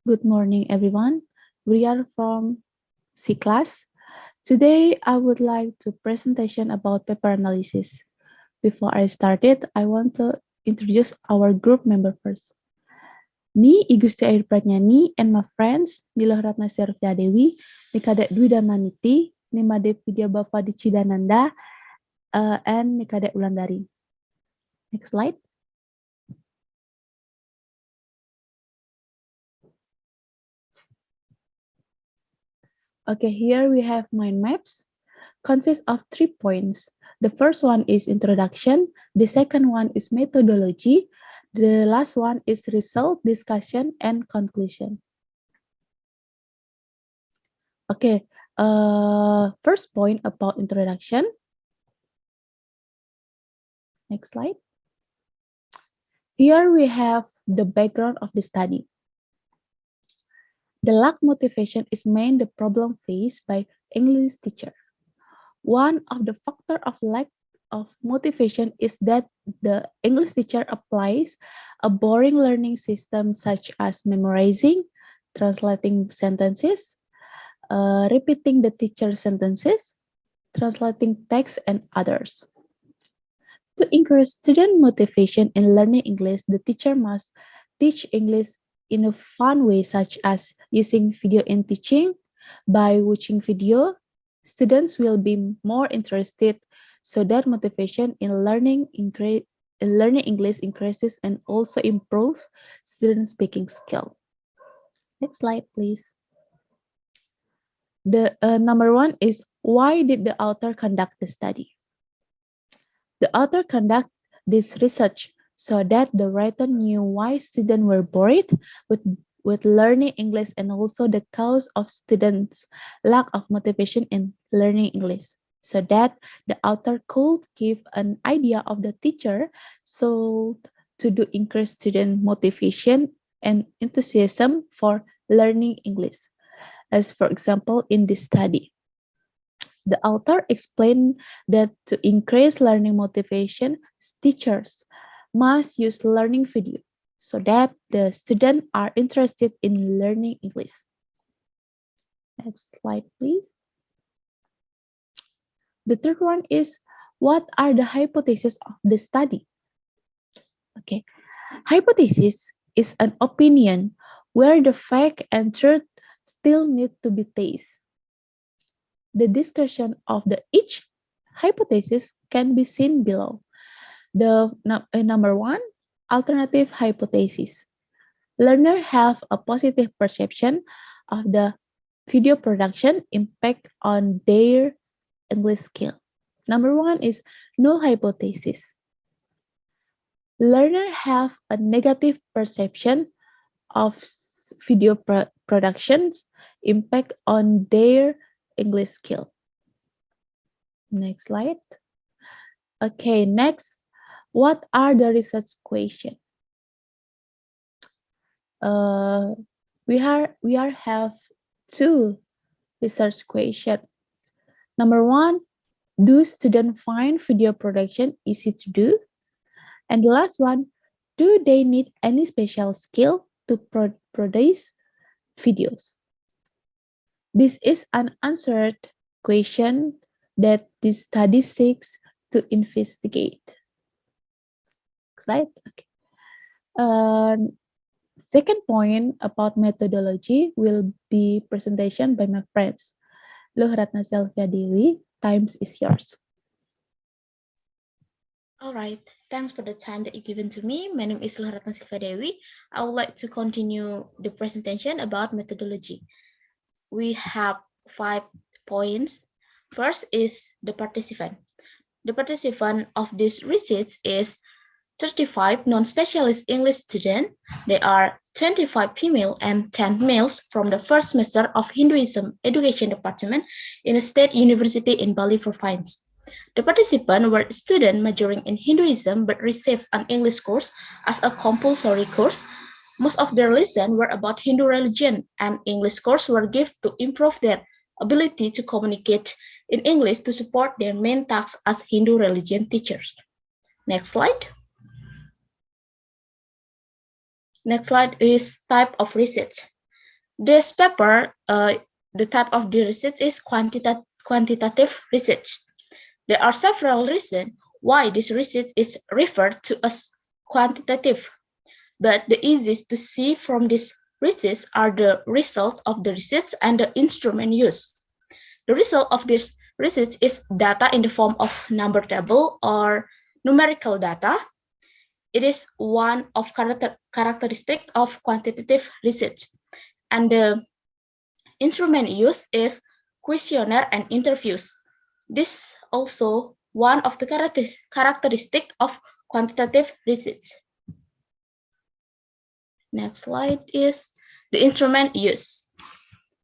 Good morning, everyone. We are from C class. Today, I would like to presentation about paper analysis. Before I started, I want to introduce our group member first. Me, Gusti Ayu Dwi Pradnyani, and my friends, Ratna Dewi, Kadek Dwi Darmaniti, Vidya Bhavani Chidananda, and Kadek Ulandari. Next slide. Okay, here we have mind maps. Consists of 3 points. The first one is introduction, the second one is methodology, the last one is result, discussion, and conclusion. Okay, first point about introduction. Next slide. Here we have the background of the study. The lack motivation is mainly the problem faced by English teacher. One of the factor of lack of motivation is that the English teacher applies a boring learning system such as memorizing, translating sentences, repeating the teacher's sentences, translating text, and others. To encourage student motivation in learning English, the teacher must teach English in a fun way, such as using video in teaching. By watching video, students will be more interested, so that motivation in learning English increases and also improve student speaking skill. Next slide, please. The number one is, why did the author conduct the study? The author conduct this research so that the writer knew why students were bored with learning English and also the cause of students' lack of motivation in learning English, so that the author could give an idea of the teacher so to do increase student motivation and enthusiasm for learning English. As for example, in this study, the author explained that to increase learning motivation, teachers must use learning video so that the students are interested in learning English. Next slide, please. The third one is, what are the hypotheses of the study? Okay, hypothesis is an opinion where the fact and truth still need to be tested. The discussion of each hypothesis can be seen below. The number one, alternative hypothesis. Learners have a positive perception of the video production impact on their English skill. Number one is null hypothesis. Learners have a negative perception of video productions impact on their English skill. Next slide. Okay, next, what are the research questions? We have two research questions. Number one, do students find video production easy to do? And the last one, do they need any special skill to produce videos? This is an unanswered question that this study seeks to investigate. Slide. Okay. Second point about methodology will be presentation by my friends. Ratna, Silvia, Dewi, time is yours. All right, thanks for the time that you've given to me. My name is Ratna Silvia Dewi. I would like to continue the presentation about methodology. We have 5 points. First is the participant. The participant of this research is 35 non-specialist English students. They are 25 female and 10 males from the first semester of Hinduism Education Department in a state university in Bali province. The participants were students majoring in Hinduism but received an English course as a compulsory course. Most of their lessons were about Hindu religion, and English courses were given to improve their ability to communicate in English to support their main tasks as Hindu religion teachers. Next slide. Next slide is type of research. This paper, the type of the research is quantitative research. There are several reasons why this research is referred to as quantitative, but the easiest to see from this research are the result of the research and the instrument used. The result of this research is data in the form of number table or numerical data. It is one of characteristic of quantitative research, and the instrument used is questionnaire and interviews. This also one of the characteristic of quantitative research. Next slide is the instrument used.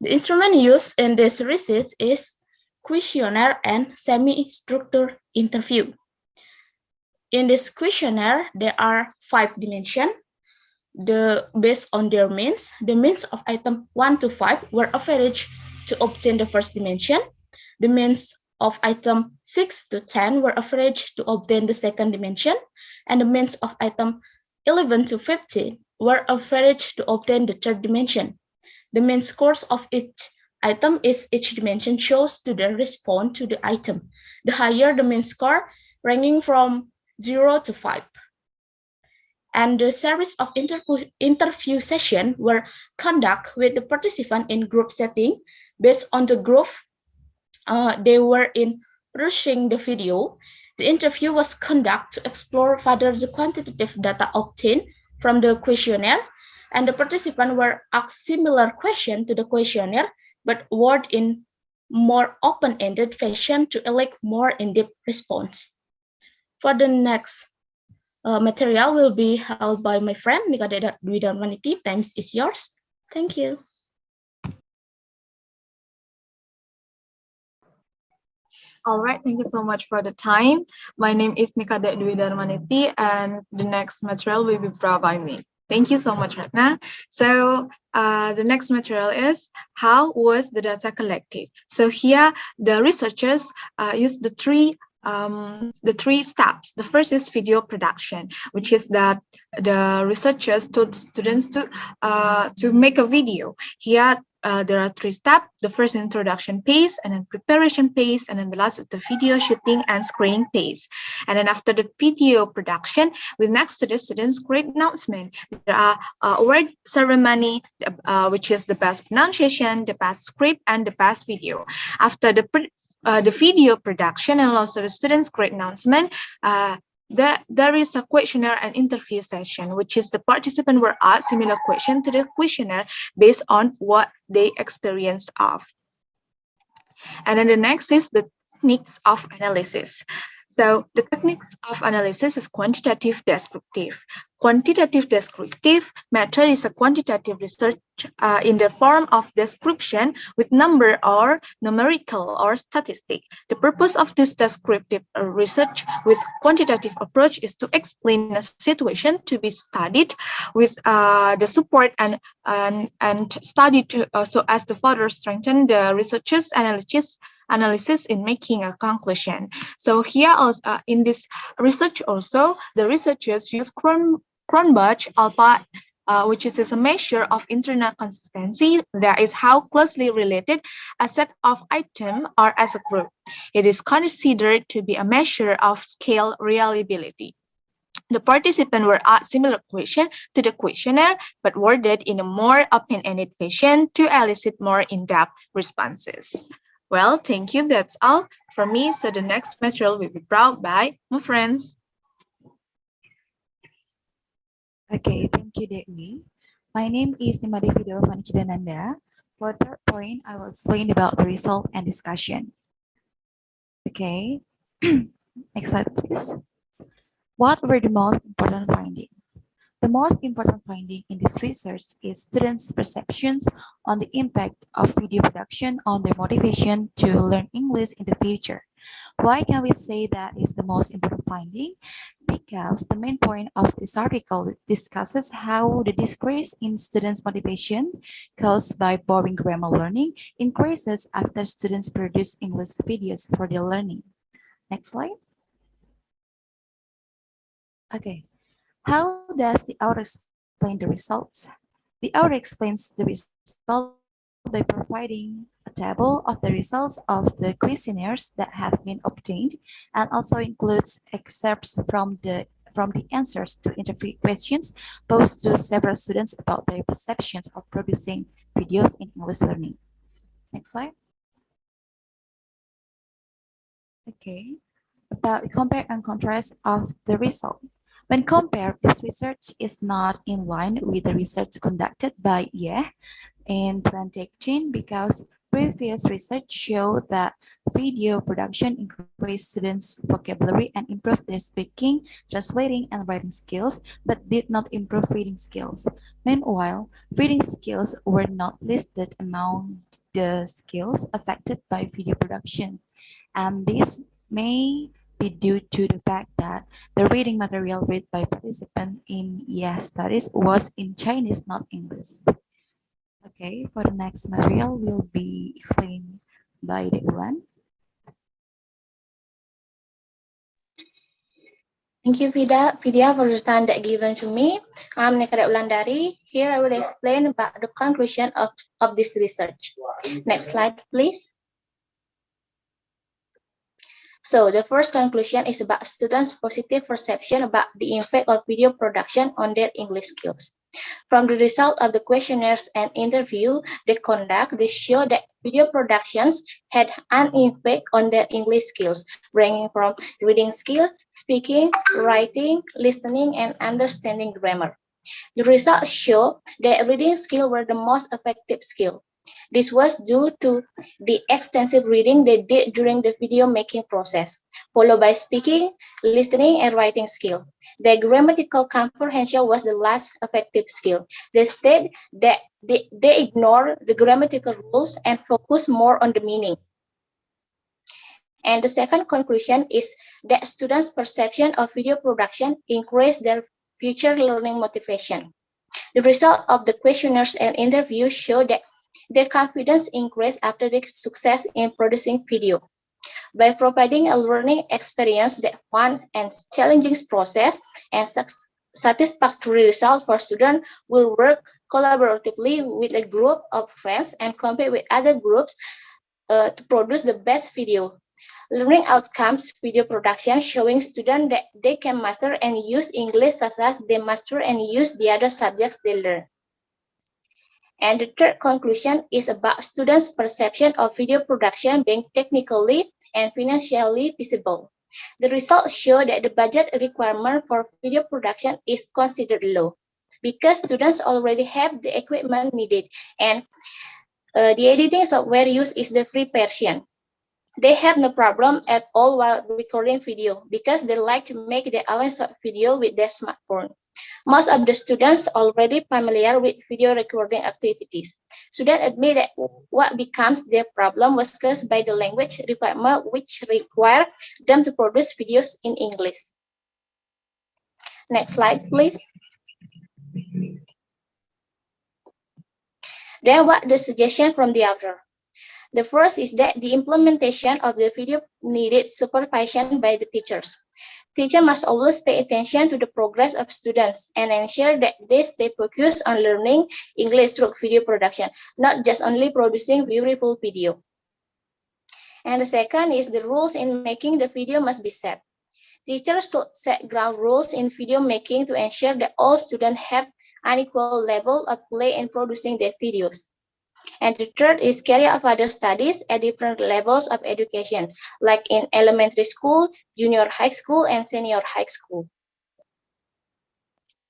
The instrument used in this research is questionnaire and semi-structured interview. In this questionnaire, there are 5 dimensions. Based on their means, the means of item 1 to 5 were averaged to obtain the first dimension. The means of item 6 to 10 were averaged to obtain the second dimension, and the means of item 11 to 15 were averaged to obtain the third dimension. The mean scores of each item is each dimension shows to the response to the item. The higher the mean score, ranging from 0 to 5. And the series of interview sessions were conducted with the participant in group setting based on the group they were in producing the video. The interview was conducted to explore further the quantitative data obtained from the questionnaire, and the participants were asked similar questions to the questionnaire, but worded in more open-ended fashion to elect more in-depth response. For the next material will be held by my friend Kadek Dwi Darmaniti. Time is yours. Thank you. All right, thank you so much for the time. My name is Kadek Dwi Darmaniti, and the next material will be brought by me. Thank you so much, Ratna. So the next material is how was the data collected? So here the researchers used the three steps. The first is video production, which is that the researchers told students to make a video. Here there are 3 steps. The first introduction phase, and then preparation phase, and then the last is the video shooting and screening phase. And then after the video production, with next to the students' great announcement, there are award ceremony, which is the best pronunciation, the best script, and the best video. After the video production and also the students' great announcement, there is a questionnaire and interview session, which is the participant were asked similar question to the questionnaire based on what they experienced of. And then the next is the techniques of analysis. So the techniques of analysis is quantitative descriptive. Quantitative descriptive method is a quantitative research in the form of description with number or numerical or statistic. The purpose of this descriptive research with quantitative approach is to explain a situation to be studied with the support and study to so as to further strengthen the researchers' analysis in making a conclusion. So here also in this research also the researchers use Cronbach alpha, which is a measure of internal consistency. That is how closely related a set of items are as a group. It is considered to be a measure of scale reliability. The participants were asked similar questions to the questionnaire, but worded in a more open-ended fashion to elicit more in-depth responses. Well, thank you. That's all from me. So the next material will be brought by my friends. Okay, thank you, Dewi. My name is Bhavani Chidananda. For third point, I will explain about the result and discussion. Okay, next slide, please. What were the most important findings? The most important finding in this research is students' perceptions on the impact of video production on their motivation to learn English in the future. Why can we say that is the most important finding? Because the main point of this article discusses how the decrease in students' motivation caused by boring grammar learning increases after students produce English videos for their learning. Next slide. Okay. How does the author explain the results? The author explains the result by providing a table of the results of the questionnaires that have been obtained and also includes excerpts from the answers to interview questions posed to several students about their perceptions of producing videos in English learning. Next slide. Okay, about compare and contrast of the result. When compared, this research is not in line with the research conducted by Ye in 2018 because previous research showed that video production increased students' vocabulary and improved their speaking, translating, and writing skills, but did not improve reading skills. Meanwhile, reading skills were not listed among the skills affected by video production, and this may be due to the fact that the reading material read by participants in ES studies was in Chinese, not English. Okay, for the next material will be explained by the Ulan. Thank you, Vidya, for the time that given to me. I'm Kadek Ulandari. Here I will explain about the conclusion of this research. Next slide, please. So the first conclusion is about students' positive perception about the impact of video production on their English skills. From the result of the questionnaires and interview they conduct, they show that video productions had an impact on their English skills, ranging from reading skill, speaking, writing, listening, and understanding grammar. The results show that reading skills were the most effective skill. This was due to the extensive reading they did during the video making process, followed by speaking, listening, and writing skill. The grammatical comprehension was the last effective skill. They state that they ignore the grammatical rules and focus more on the meaning. And the second conclusion is that students' perception of video production increased their future learning motivation. The result of the questionnaires and interviews show that their confidence increased after their success in producing video. By providing a learning experience that fun and challenging process and satisfactory result for students will work collaboratively with a group of friends and compete with other groups to produce the best video. Learning outcomes video production showing students that they can master and use English such as they master and use the other subjects they learn. And the third conclusion is about students' perception of video production being technically and financially feasible. The results show that the budget requirement for video production is considered low because students already have the equipment needed and the editing software used is the free version. They have no problem at all while recording video because they like to make their own short video with their smartphone. Most of the students already familiar with video recording activities. Students admit that what becomes their problem was caused by the language requirement which require them to produce videos in English. Next slide, please. Then what the suggestion from the author? The first is that the implementation of the video needed supervision by the teachers. Teachers must always pay attention to the progress of students and ensure that they stay focused on learning English through video production, not just only producing beautiful video. And the second is the rules in making the video must be set. Teachers should set ground rules in video making to ensure that all students have an equal level of play in producing their videos. And the third is carry out further studies at different levels of education, like in elementary school, junior high school, and senior high school.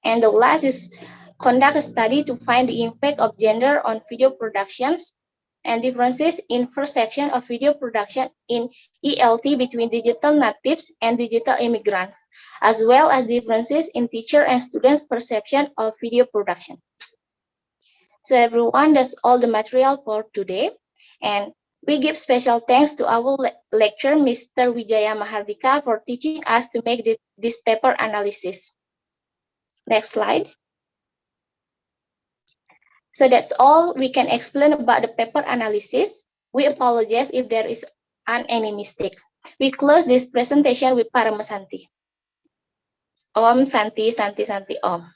And the last is conduct a study to find the impact of gender on video productions and differences in perception of video production in ELT between digital natives and digital immigrants, as well as differences in teacher and students' perception of video production. So everyone, that's all the material for today. And we give special thanks to our lecturer, Mr. Wijaya Mahardika, for teaching us to make this paper analysis. Next slide. So that's all we can explain about the paper analysis. We apologize if there is any mistakes. We close this presentation with Paramasanti. Om Santi Santi Santi Om.